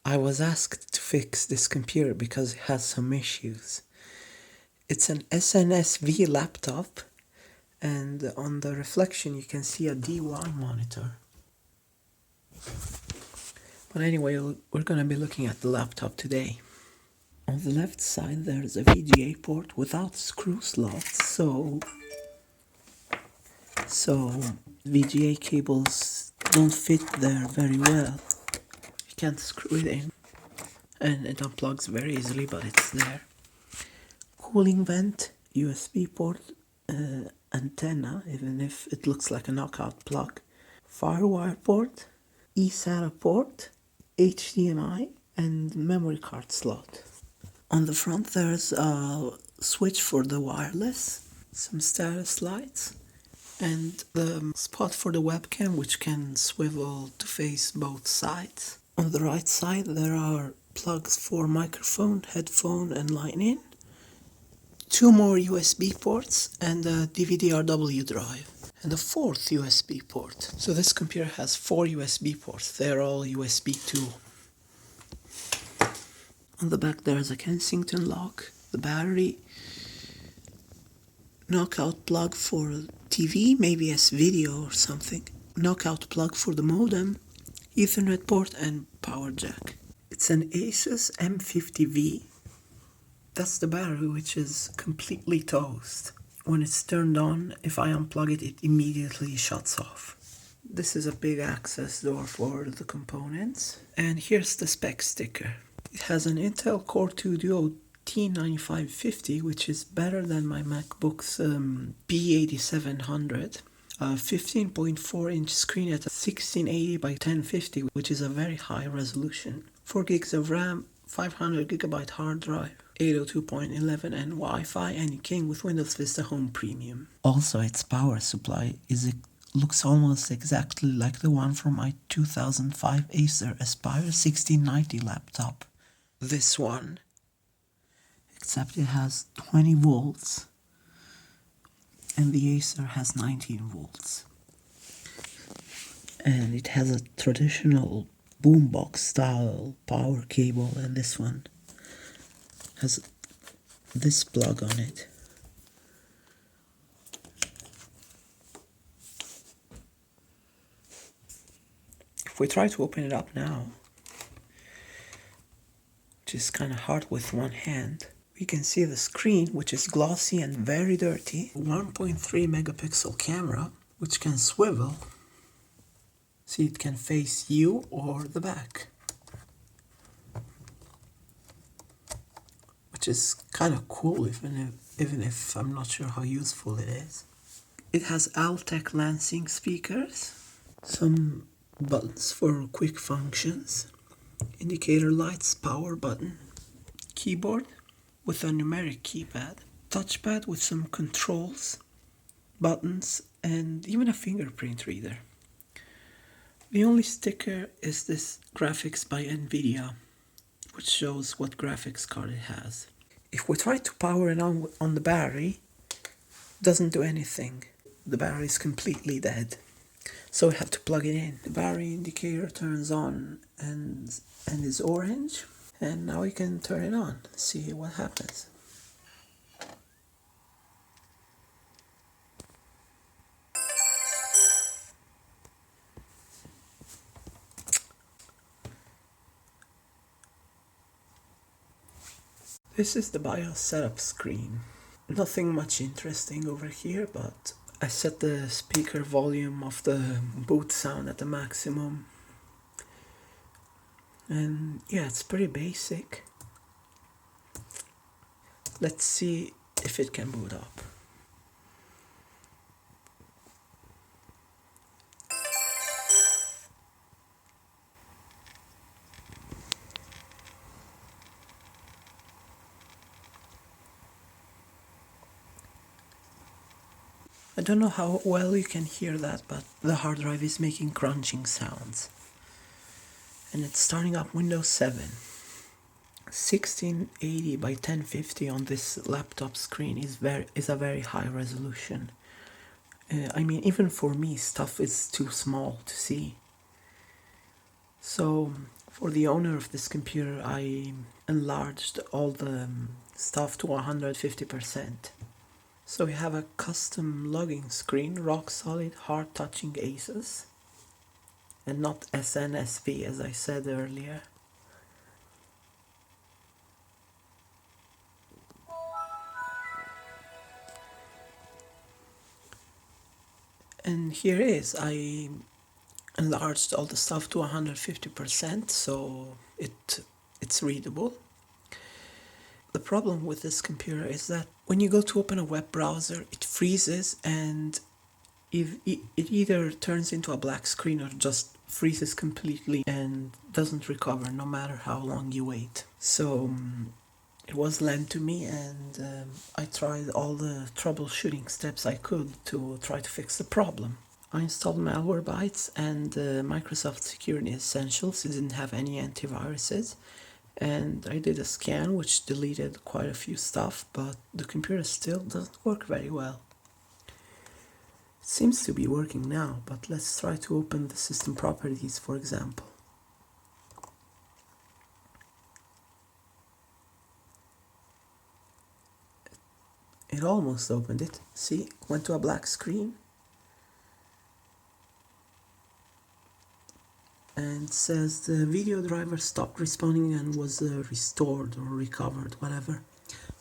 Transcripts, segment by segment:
I was asked to fix this computer because it has some issues. It's an SNSD laptop, and on the reflection you can see a D1 monitor. But anyway, we're going to be looking at the laptop today. On the left side there's a VGA port without screw slots, so VGA cables don't fit there very well. You can't screw it in, and it unplugs very easily, but it's there. Cooling vent, USB port, antenna, even if it looks like a knockout plug. Firewire port, eSATA port, HDMI, and memory card slot. On the front there's a switch for the wireless, some status lights, and the spot for the webcam, which can swivel to face both sides. On the right side there are plugs for microphone, headphone, and line-in. 2 more USB ports and a DVD-RW drive. And a 4th USB port. So this computer has 4 USB ports. They're all USB 2. On the back there's a Kensington lock, the battery, knockout plug for TV, maybe as video or something, knockout plug for the modem, Ethernet port, and power jack. It's an ASUS M50V. That's the battery, which is completely toast. When it's turned on, if I unplug it, it immediately shuts off. This is a big access door for the components. And here's the spec sticker. It has an Intel Core 2 Duo T9550, which is better than my MacBook's B8700. A 15.4-inch screen at 1680 by 1050, which is a very high resolution. 4 gigs of RAM, 500 gigabyte hard drive, 802.11 and Wi-Fi, and it came with Windows Vista Home Premium. Also, its power supply looks almost exactly like the one from my 2005 Acer Aspire 1690 laptop. This one. Except it has 20 volts and the Acer has 19 volts. And it has a traditional boombox style power cable, and this one has this plug on it. If we try to open it up now, which is kind of hard with one hand, we can see the screen, which is glossy and very dirty. 1.3 megapixel camera, which can swivel. See, it can face you or the back, which is kind of cool, even if I'm not sure how useful it is. It has Altec Lansing speakers, some buttons for quick functions, indicator lights, power button, keyboard with a numeric keypad, touchpad with some controls, buttons, and even a fingerprint reader. The only sticker is this graphics by Nvidia, which shows what graphics card it has. If we try to power it on the battery, it doesn't do anything. The battery is completely dead. So we have to plug it in. The battery indicator turns on and is orange. And now we can turn it on, see what happens. This is the BIOS setup screen. Nothing much interesting over here, but I set the speaker volume of the boot sound at the maximum. And yeah, it's pretty basic. Let's see if it can boot up. I don't know how well you can hear that, but the hard drive is making crunching sounds. And it's starting up Windows 7. 1680 by 1050 on this laptop screen is a very high resolution. I mean, even for me, stuff is too small to see. So For the owner of this computer, I enlarged all the stuff to 150%. So we have a custom logging screen, rock solid, hard touching ASUS, and not SNSV as I said earlier. And here is, I enlarged all the stuff to 150%, so it's readable. The problem with this computer is that when you go to open a web browser, it freezes, and if it either turns into a black screen or just freezes completely and doesn't recover no matter how long you wait. So it was lent to me, and I tried all the troubleshooting steps I could to try to fix the problem. I installed Malwarebytes and Microsoft Security Essentials. It didn't have any antiviruses. And I did a scan which deleted quite a few stuff, but the computer still doesn't work very well. It seems to be working now, but let's try to open the system properties, for example. It almost opened it. See, went to a black screen. And says the video driver stopped responding and was restored or recovered, whatever.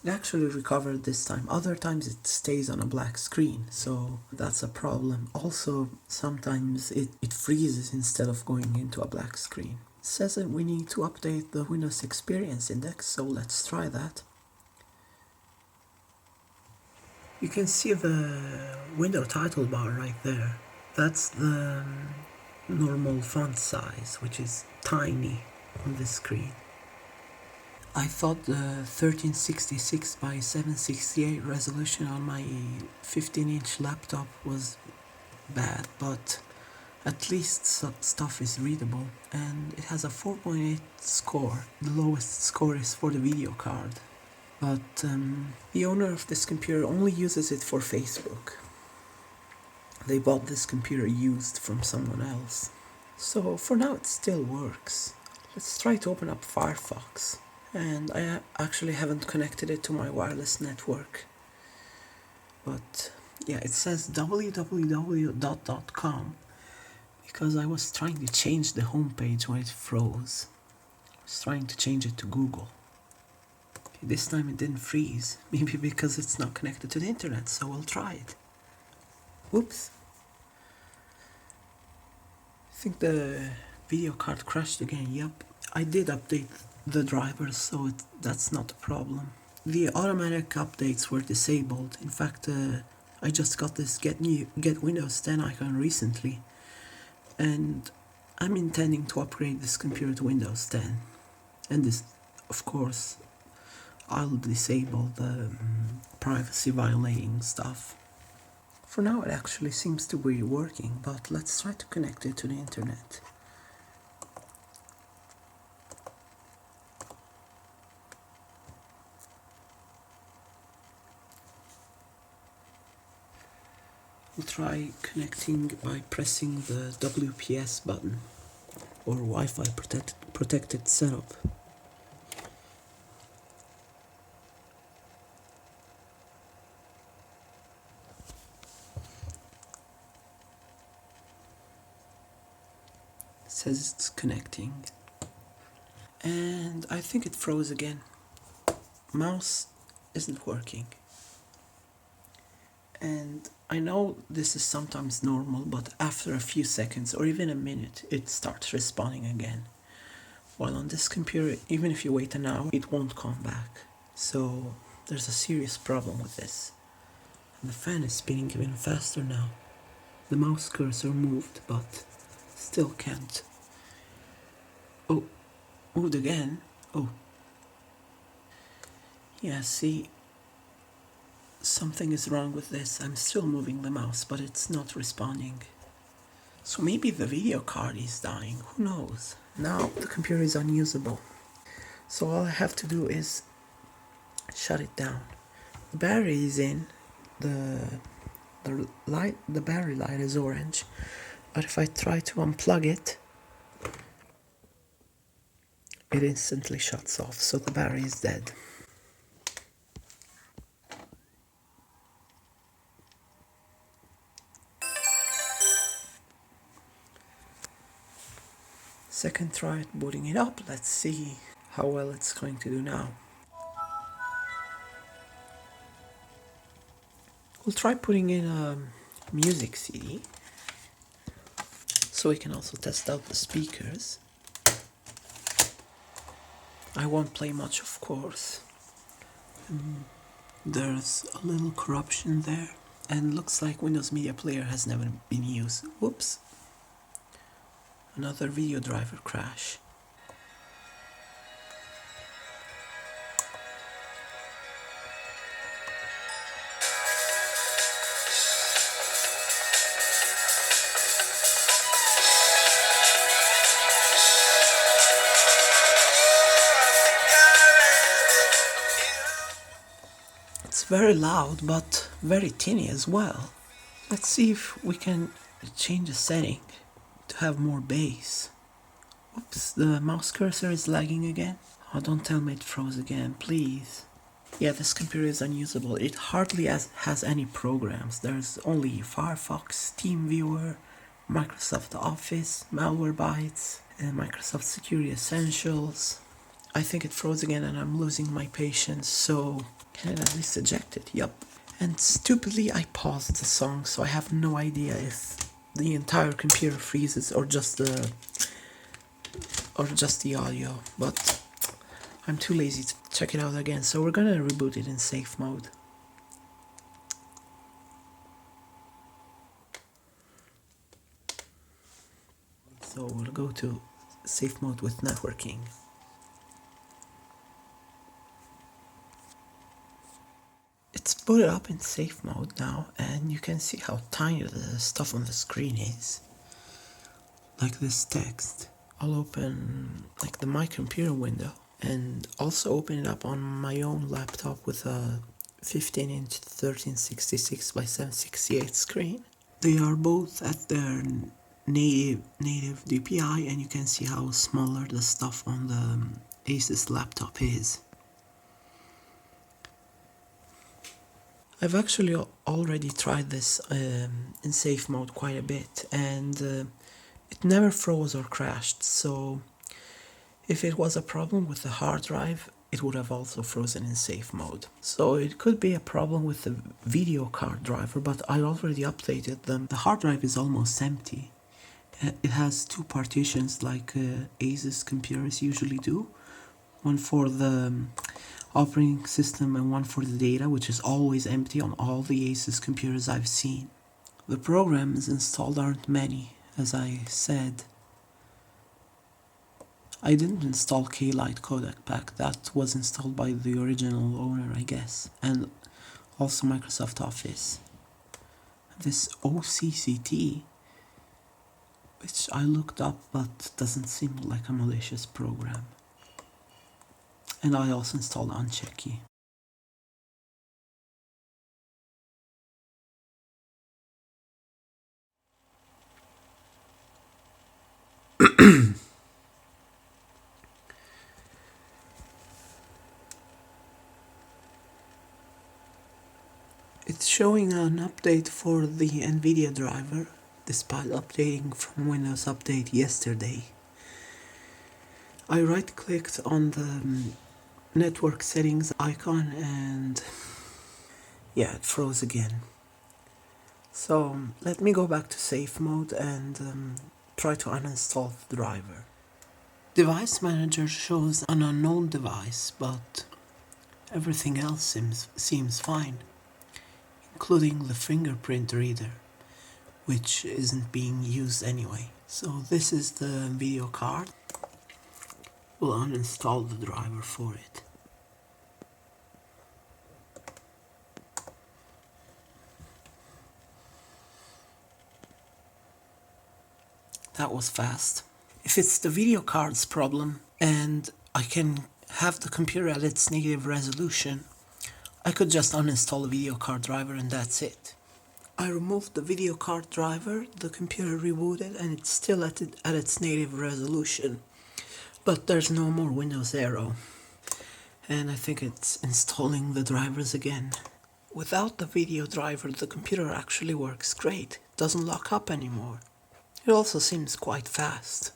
It actually recovered this time. Other times it stays on a black screen, so that's a problem. Also, sometimes it freezes instead of going into a black screen. It says that we need to update the Windows Experience Index, so let's try that. You can see the window title bar right there. That's the normal font size, which is tiny on this screen. I thought the 1366 by 768 resolution on my 15-inch laptop was bad, but at least stuff is readable, and it has a 4.8 score. The lowest score is for the video card, but the owner of this computer only uses it for Facebook. They bought this computer used from someone else. So for now it still works. Let's try to open up Firefox. And I actually haven't connected it to my wireless network. But yeah, it says www.com because I was trying to change the homepage when it froze. I was trying to change it to Google. Okay, this time it didn't freeze. Maybe because it's not connected to the internet, so we'll try it. Whoops. I think the video card crashed again. Yep, I did update the drivers, so that's not a problem. The automatic updates were disabled. In fact, I just got this get Windows 10 icon recently, and I'm intending to upgrade this computer to Windows 10. And this, of course, I'll disable the privacy violating stuff. For now it actually seems to be working, but let's try to connect it to the internet. We'll try connecting by pressing the WPS button, or Wi-Fi protected setup. It says it's connecting, and I think it froze again. Mouse isn't working. And I know this is sometimes normal, but after a few seconds or even a minute, it starts responding again. While on this computer, even if you wait an hour, it won't come back. So there's a serious problem with this. And the fan is spinning even faster now. The mouse cursor moved, but still can't. Oh, moved again. Oh. Yeah, see, something is wrong with this. I'm still moving the mouse, but it's not responding. So maybe the video card is dying, who knows? Now the computer is unusable. So all I have to do is shut it down. The battery is in, the battery light is orange, but if I try to unplug it, it instantly shuts off, so the battery is dead. Second try at booting it up. Let's see how well it's going to do now. We'll try putting in a music CD, so we can also test out the speakers. I won't play much, of course. There's a little corruption there, and looks like Windows Media Player has never been used. Whoops. Another video driver crash. It's very loud, but very tinny as well. Let's see if we can change the setting to have more bass. Oops, the mouse cursor is lagging again. Oh, don't tell me it froze again, please. Yeah, this computer is unusable. It hardly has any programs. There's only Firefox, TeamViewer, Microsoft Office, Malwarebytes, and Microsoft Security Essentials. I think it froze again and I'm losing my patience, so can it at least eject it? Yup. And stupidly I paused the song, so I have no idea if the entire computer freezes or just the audio, but I'm too lazy to check it out again, so we're gonna reboot it in safe mode. So we'll go to safe mode with networking. It's booted up in safe mode now, and you can see how tiny the stuff on the screen is. Like this text. I'll open like the My Computer window and also open it up on my own laptop with a 15-inch 1366 by 768 screen. They are both at their native DPI, and you can see how smaller the stuff on the Asus laptop is. I've actually already tried this in safe mode quite a bit, and it never froze or crashed, so if it was a problem with the hard drive, it would have also frozen in safe mode. So it could be a problem with the video card driver, but I already updated them. The hard drive is almost empty. It has two partitions like Asus computers usually do. One for the operating system and one for the data, which is always empty on all the Asus computers I've seen. The programs installed aren't many, as I said. I didn't install K-Lite codec pack, that was installed by the original owner, I guess, and also Microsoft Office. This OCCT, which I looked up but doesn't seem like a malicious program. And I also installed Unchecky. It's showing an update for the Nvidia driver, despite updating from Windows Update yesterday. I right-clicked on the network settings icon and yeah, it froze again. So let me go back to safe mode and try to uninstall the driver. Device manager shows an unknown device, but everything else seems fine, including the fingerprint reader, which isn't being used anyway. So this is the video card. We'll uninstall the driver for it. That was fast. If it's the video card's problem and I can have the computer at its native resolution, I could just uninstall the video card driver and that's it. I removed the video card driver, the computer rebooted, and it's still at its native resolution. But there's no more Windows Aero, and I think it's installing the drivers again. Without the video driver, the computer actually works great. It doesn't lock up anymore. It also seems quite fast.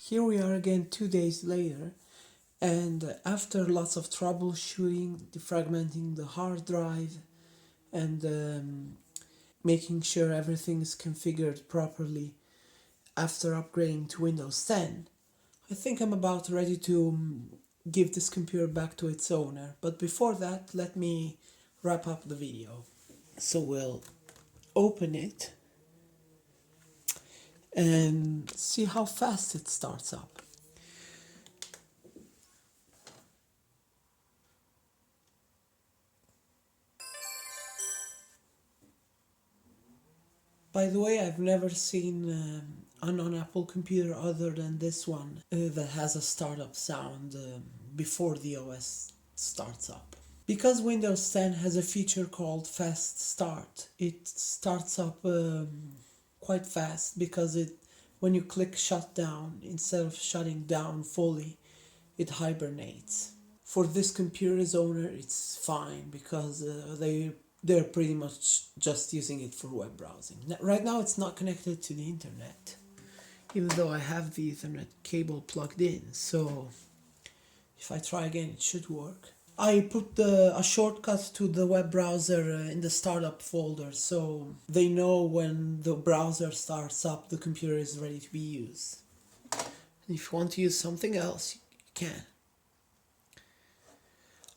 Here we are again 2 days later, and after lots of troubleshooting, defragmenting the hard drive, and making sure everything is configured properly after upgrading to Windows 10, I think I'm about ready to give this computer back to its owner. But before that, let me wrap up the video. So we'll open it and see how fast it starts up. By the way, I've never seen a non-Apple computer other than this one that has a startup sound before the OS starts up. Because Windows 10 has a feature called Fast Start, it starts up quite fast because when you click shut down, instead of shutting down fully, it hibernates. For this computer's owner, it's fine because they're pretty much just using it for web browsing. Right now it's not connected to the internet, even though I have the Ethernet cable plugged in, so if I try again it should work. I put a shortcut to the web browser in the startup folder, so they know when the browser starts up the computer is ready to be used. And if you want to use something else, you can.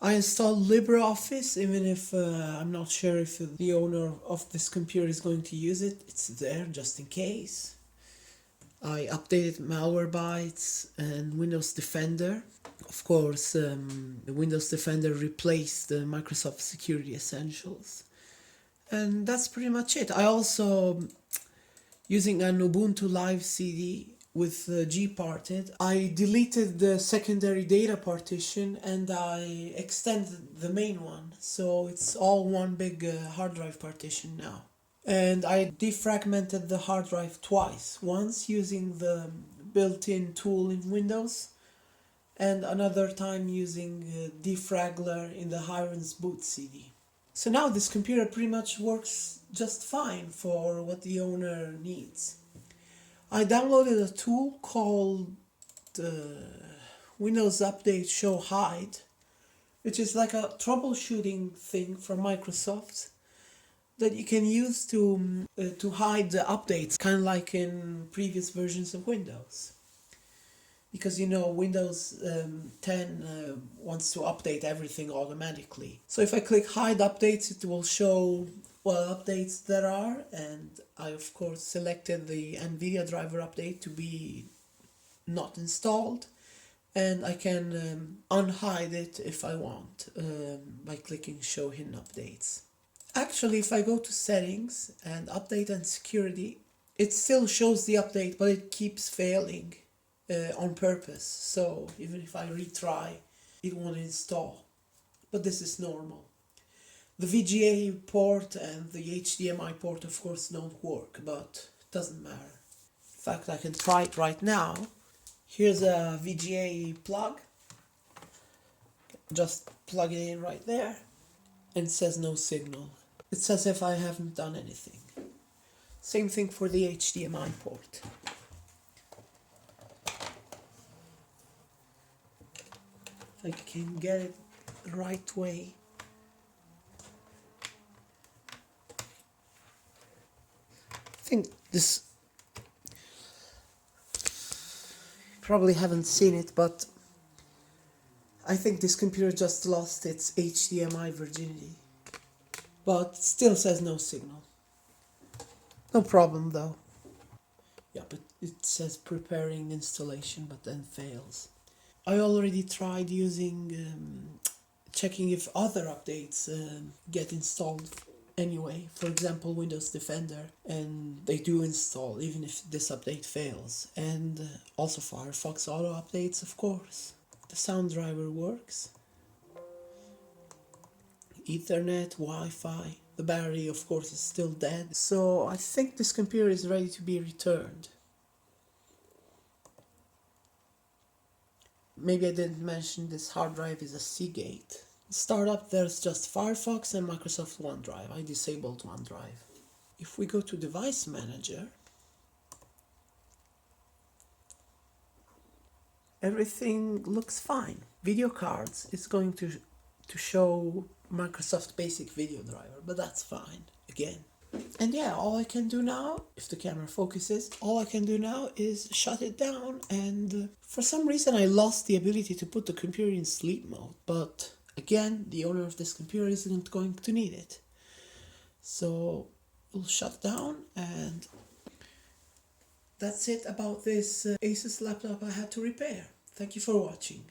I installed LibreOffice, even if I'm not sure if the owner of this computer is going to use it. It's there just in case. I updated Malwarebytes and Windows Defender. Of course, the Windows Defender replaced the Microsoft Security Essentials. And that's pretty much it. I also, using an Ubuntu Live CD with Gparted, I deleted the secondary data partition and I extended the main one. So it's all one big hard drive partition now. And I defragmented the hard drive twice. Once using the built-in tool in Windows, and another time using defragler in the Hiren's boot CD. So now this computer pretty much works just fine for what the owner needs. I downloaded a tool called Windows Update Show Hide, which is like a troubleshooting thing from Microsoft that you can use to hide the updates, kind of like in previous versions of Windows. Because Windows 10 wants to update everything automatically. So if I click hide updates, it will show what updates there are, and I of course selected the NVIDIA driver update to be not installed, and I can unhide it if I want by clicking show hidden updates. Actually, if I go to settings and update and security, it still shows the update, but it keeps failing on purpose. So even if I retry, it won't install. But this is normal. The VGA port and the HDMI port of course don't work, but it doesn't matter. In fact, I can try it right now. Here's a VGA plug. Just plug it in right there, and it says no signal. It's as if I haven't done anything. Same thing for the HDMI port. If I can get it the right way. I think this, probably haven't seen it, but I think this computer just lost its HDMI virginity. But still says no signal. No problem though. Yeah, but it says preparing installation, but then fails. I already tried using, checking if other updates get installed anyway. For example, Windows Defender, and they do install even if this update fails. And also Firefox auto updates, of course. The sound driver works. Ethernet, Wi-Fi. The battery, of course, is still dead. So I think this computer is ready to be returned. Maybe I didn't mention this hard drive is a Seagate. Startup, there's just Firefox and Microsoft OneDrive. I disabled OneDrive. If we go to Device Manager, everything looks fine. Video cards is going to show Microsoft Basic Video Driver, but that's fine, again. And yeah, all I can do now, if the camera focuses, all I can do now is shut it down, and for some reason I lost the ability to put the computer in sleep mode, but again, the owner of this computer isn't going to need it. So we'll shut down, and that's it about this Asus laptop I had to repair. Thank you for watching.